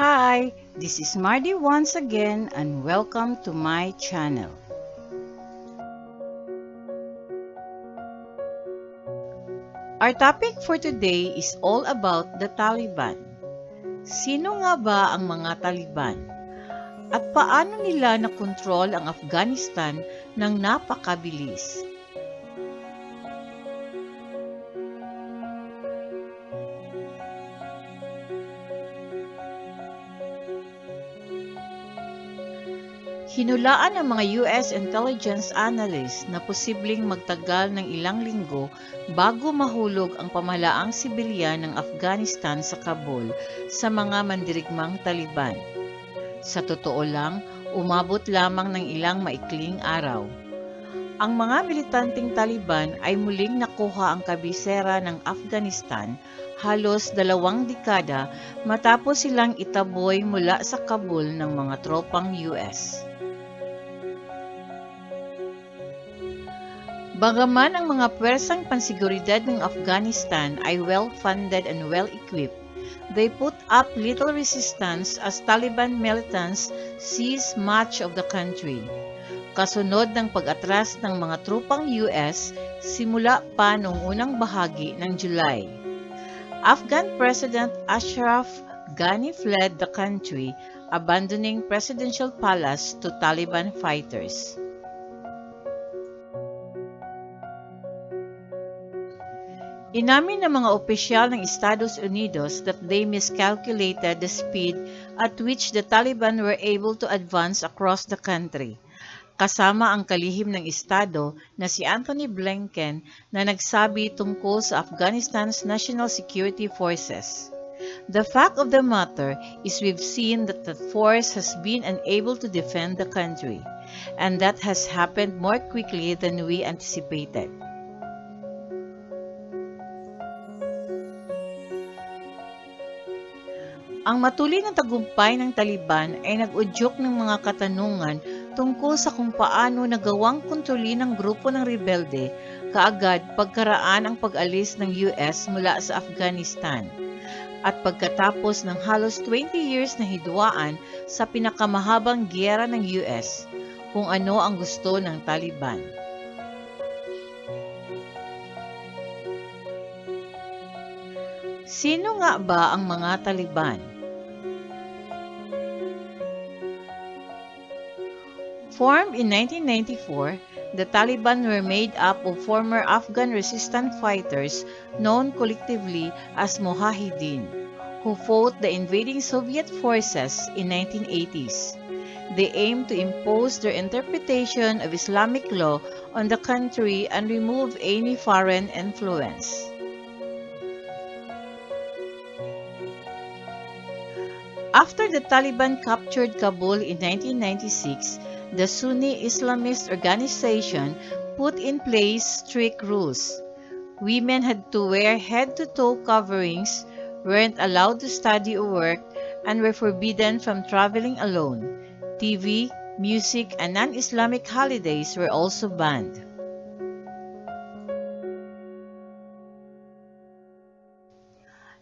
Hi, this is Mardy once again and welcome to my channel. Our topic for today is all about the Taliban. Sino nga ba ang mga Taliban? At paano nila nakontrol ang Afghanistan ng napakabilis? Hinulaan ng mga US intelligence analysts na posibleng magtagal ng ilang linggo bago mahulog ang pamahalaang sibilyan ng Afghanistan sa Kabul sa mga mandirigmang Taliban. Sa totoo lang, umabot lamang ng ilang maikling araw. Ang mga militanteng Taliban ay muling nakuha ang kabisera ng Afghanistan halos 2 dekada matapos silang itaboy mula sa Kabul ng mga tropang US. Bagaman ang mga pwersang pansiguridad ng Afghanistan ay well-funded and well-equipped, they put up little resistance as Taliban militants seized much of the country. Kasunod ng pag-atras ng mga trupang US simula pa noong unang bahagi ng July. Afghan President Ashraf Ghani fled the country, abandoning Presidential Palace to Taliban fighters. Inamin ng mga opisyal ng Estados Unidos that they miscalculated the speed at which the Taliban were able to advance across the country, kasama ang kalihim ng Estado na si Anthony Blinken na nagsabi tungkol sa Afghanistan's National Security Forces. The fact of the matter is we've seen that the force has been unable to defend the country, and that has happened more quickly than we anticipated. Ang matuloy na tagumpay ng Taliban ay nag-udyok ng mga katanungan tungkol sa kung paano nagawang kontrolin ng grupo ng rebelde kaagad pagkaraan ang pag-alis ng US mula sa Afghanistan at pagkatapos ng halos 20 years na hidwaan sa pinakamahabang giyera ng US, kung ano ang gusto ng Taliban. Sino nga ba ang mga Taliban? Formed in 1994, the Taliban were made up of former Afghan resistance fighters known collectively as mujahedeen, who fought the invading Soviet forces in 1980s. They aimed to impose their interpretation of Islamic law on the country and remove any foreign influence. After the Taliban captured Kabul in 1996, the Sunni Islamist organization put in place strict rules. Women had to wear head-to-toe coverings, weren't allowed to study or work, and were forbidden from traveling alone. TV, music, and non-Islamic holidays were also banned.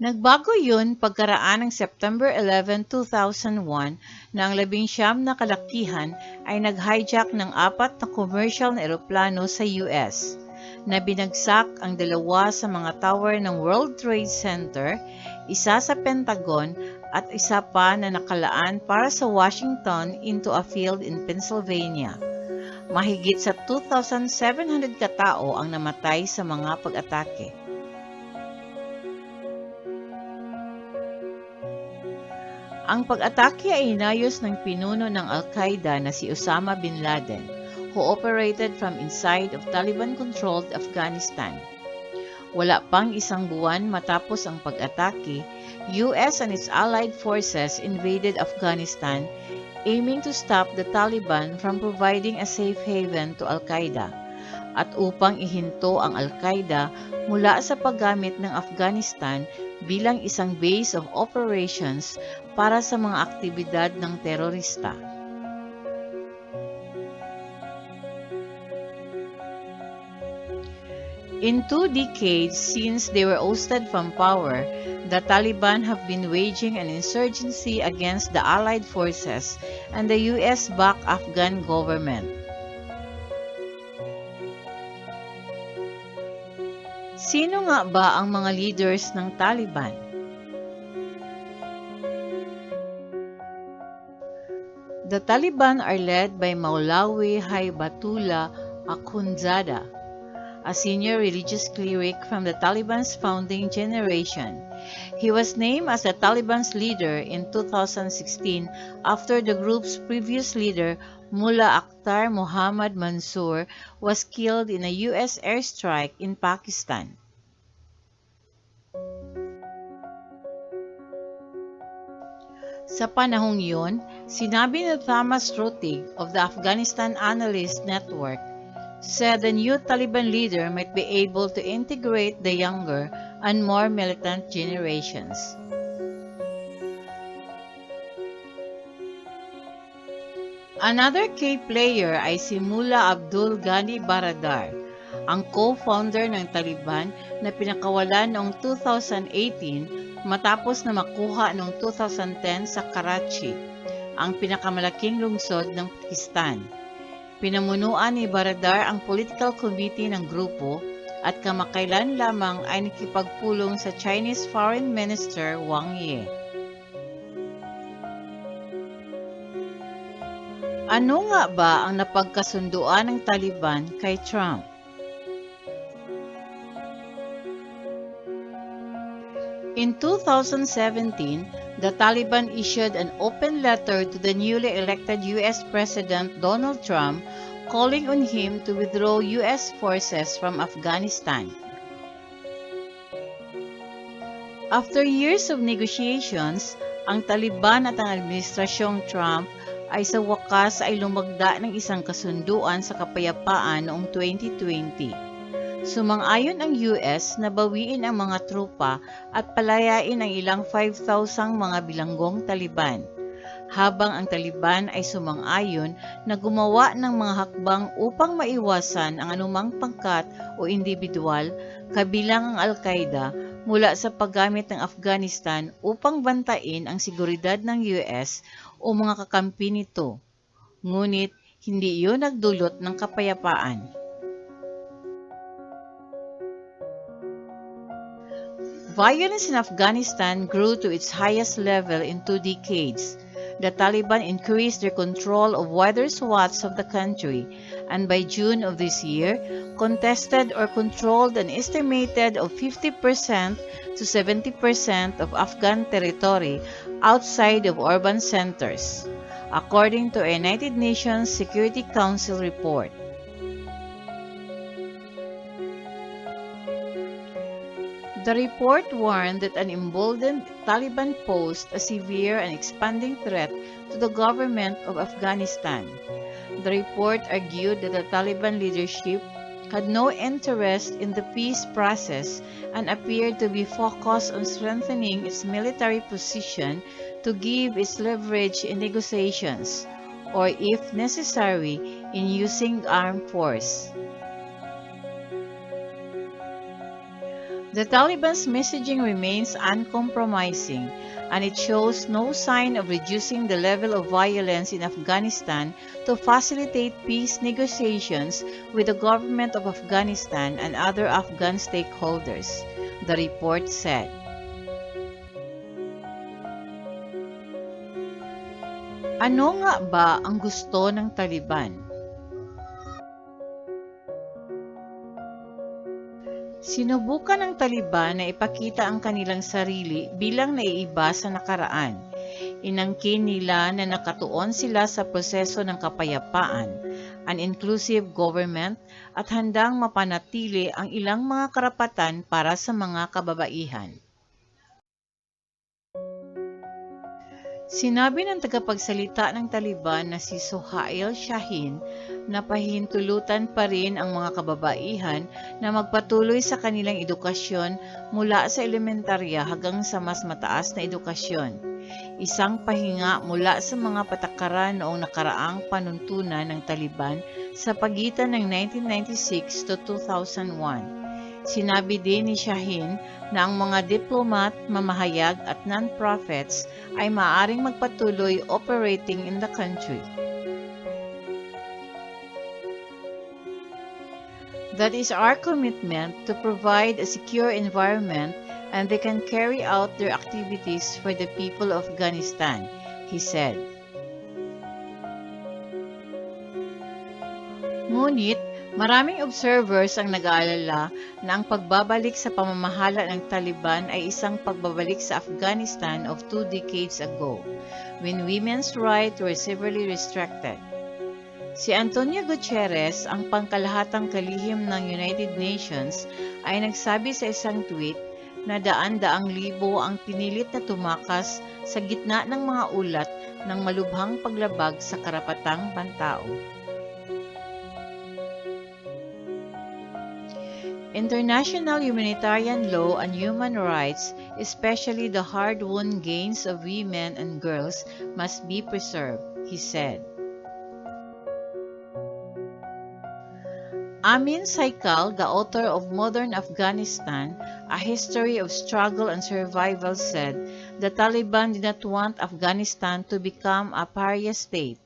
Nagbago yun pagkaraan ng September 11, 2001 na ang 19 na kalakihan ay nag-hijack ng 4 na commercial na eroplano sa US, na binagsak ang 2 sa mga tower ng World Trade Center, isa sa Pentagon at isa pa na nakalaan para sa Washington into a field in Pennsylvania. Mahigit sa 2,700 katao ang namatay sa mga pag-atake. Ang pag-atake ay inayos ng pinuno ng Al-Qaeda na si Osama bin Laden, who operated from inside of Taliban-controlled Afghanistan. Wala pang 1 buwan matapos ang pag-atake, US and its allied forces invaded Afghanistan, aiming to stop the Taliban from providing a safe haven to Al-Qaeda, at upang ihinto ang Al-Qaeda mula sa paggamit ng Afghanistan bilang isang base of operations para sa mga aktibidad ng terorista. In 2 decades since they were ousted from power, the Taliban have been waging an insurgency against the Allied forces and the US-backed Afghan government. Sino nga ba ang mga leaders ng Taliban? The Taliban are led by Maulawi Haibatullah Akhundzada, a senior religious cleric from the Taliban's founding generation. He was named as the Taliban's leader in 2016 after the group's previous leader, Mullah Akhtar Mohammad Mansour, was killed in a US airstrike in Pakistan. Sa panahong yun, sinabi ni Thomas Rutig of the Afghanistan Analyst Network, said the new Taliban leader might be able to integrate the younger and more militant generations. Another key player ay si Mullah Abdul Ghani Baradar, ang co-founder ng Taliban na pinakawalan noong 2018 matapos na makuha noong 2010 sa Karachi, ang pinakamalaking lungsod ng Pakistan. Pinamunuan ni Baradar ang political committee ng grupo at kamakailan lamang ay nakipagpulong sa Chinese Foreign Minister Wang Yi. Ano nga ba ang napagkasunduan ng Taliban kay Trump? In 2017, the Taliban issued an open letter to the newly elected U.S. President Donald Trump calling on him to withdraw U.S. forces from Afghanistan. After years of negotiations, ang Taliban at ang administrasyong Trump ay sa wakas ay lumagda ng isang kasunduan sa kapayapaan noong 2020. Sumang-ayon ang US na bawiin ang mga trupa at palayain ang ilang 5,000 mga bilanggong Taliban, habang ang Taliban ay sumang-ayon na gumawa ng mga hakbang upang maiwasan ang anumang pangkat o individual, kabilang ang Al-Qaeda, mula sa paggamit ng Afghanistan upang bantain ang seguridad ng US o mga kakampi nito. Ngunit hindi iyon nagdulot ng kapayapaan. Violence in Afghanistan grew to its highest level in 2 decades. The Taliban increased their control of wider swaths of the country, and by June of this year, contested or controlled an estimated of 50% to 70% of Afghan territory outside of urban centers, according to a United Nations Security Council report. The report warned that an emboldened Taliban posed a severe and expanding threat to the government of Afghanistan. The report argued that the Taliban leadership had no interest in the peace process and appeared to be focused on strengthening its military position to give its leverage in negotiations, or if necessary, in using armed force. The Taliban's messaging remains uncompromising, and it shows no sign of reducing the level of violence in Afghanistan to facilitate peace negotiations with the government of Afghanistan and other Afghan stakeholders, the report said. Ano nga ba ang gusto ng Taliban? Sinubukan ng Taliban na ipakita ang kanilang sarili bilang naiiba sa nakaraan. Inangkin nila na nakatuon sila sa proseso ng kapayapaan, an inclusive government, at handang mapanatili ang ilang mga karapatan para sa mga kababaihan. Sinabi ng tagapagsalita ng Taliban na si Sohail Shaheen na pahintulutan pa rin ang mga kababaihan na magpatuloy sa kanilang edukasyon mula sa elementarya hanggang sa mas mataas na edukasyon. Isang pahinga mula sa mga patakaran noong nakaraang panuntunan ng Taliban sa pagitan ng 1996 to 2001. Sinabi din ni Shaheen na ang mga diplomat, mamahayag at non-profits ay maaaring magpatuloy operating in the country. That is our commitment to provide a secure environment and they can carry out their activities for the people of Afghanistan, he said. Ngunit, maraming observers ang nag-aalala na ang pagbabalik sa pamamahala ng Taliban ay isang pagbabalik sa Afghanistan of 2 decades ago, when women's rights were severely restricted. Si Antonio Guterres, ang pangkalahatang kalihim ng United Nations, ay nagsabi sa isang tweet na daan-daang libo ang pinilit na tumakas sa gitna ng mga ulat ng malubhang paglabag sa karapatang pantao. International humanitarian law and human rights, especially the hard-won gains of women and girls, must be preserved, he said. Amin Saikal, the author of Modern Afghanistan, A History of Struggle and Survival, said the Taliban did not want Afghanistan to become a pariah state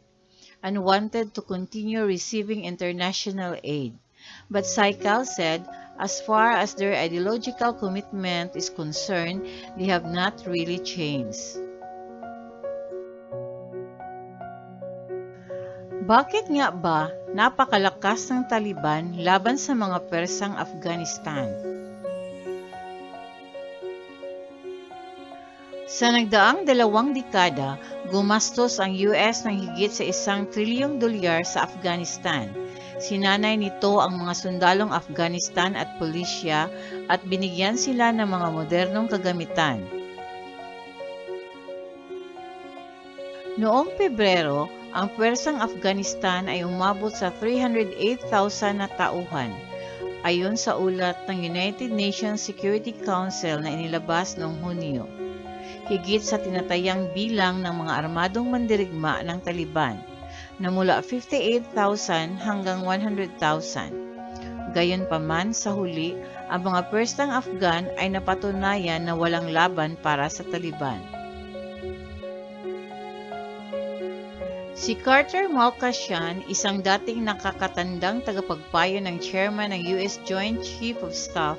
and wanted to continue receiving international aid. But Saikal said, as far as their ideological commitment is concerned, they have not really changed. Bakit nga ba napakalakas ng Taliban laban sa mga Persang Afghanistan? Sa nagdaang 2 dekada, gumastos ang US ng higit sa $1 trilyong sa Afghanistan. Sinanay nito ang mga sundalong Afghanistan at pulisya at binigyan sila ng mga modernong kagamitan. Noong Pebrero, ang Pwersang Afghanistan ay umabot sa 308,000 na tauhan, ayon sa ulat ng United Nations Security Council na inilabas noong Hunyo. Higit sa tinatayang bilang ng mga armadong mandirigma ng Taliban, na mula 58,000 hanggang 100,000. Gayunpaman, sa huli, ang mga Pwersang Afghan ay napatunayan na walang laban para sa Taliban. Si Carter Malkashian, isang dating nakakatandang tagapagpayo ng chairman ng US Joint Chief of Staff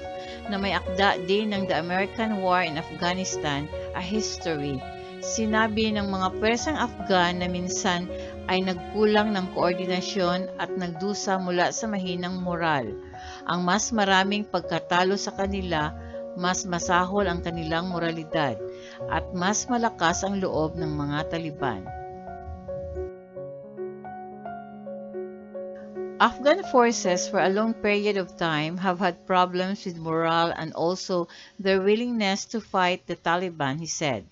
na may akda din ng The American War in Afghanistan, A History, sinabi ng mga Pwersang Afghan na minsan ay nagkulang ng koordinasyon at nagdusa mula sa mahinang moral. Ang mas maraming pagkatalo sa kanila, mas masahol ang kanilang moralidad, at mas malakas ang loob ng mga Taliban. Afghan forces for a long period of time have had problems with morale and also their willingness to fight the Taliban, he said.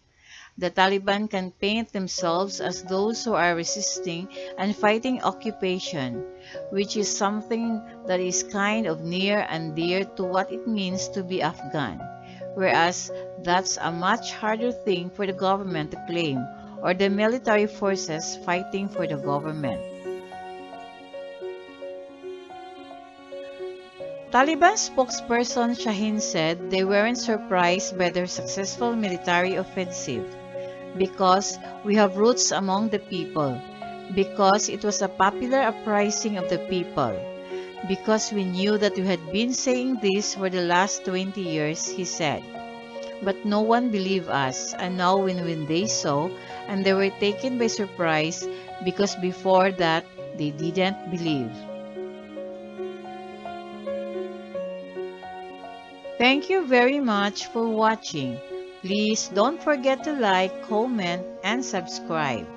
The Taliban can paint themselves as those who are resisting and fighting occupation, which is something that is kind of near and dear to what it means to be Afghan, whereas that's a much harder thing for the government to claim, or the military forces fighting for the government. Taliban spokesperson Shaheen said they weren't surprised by their successful military offensive because we have roots among the people, because it was a popular uprising of the people, because we knew that we had been saying this for the last 20 years, he said. But no one believed us, and now when they saw, and they were taken by surprise because before that they didn't believe. Thank you very much for watching. Please don't forget to like, comment, and subscribe.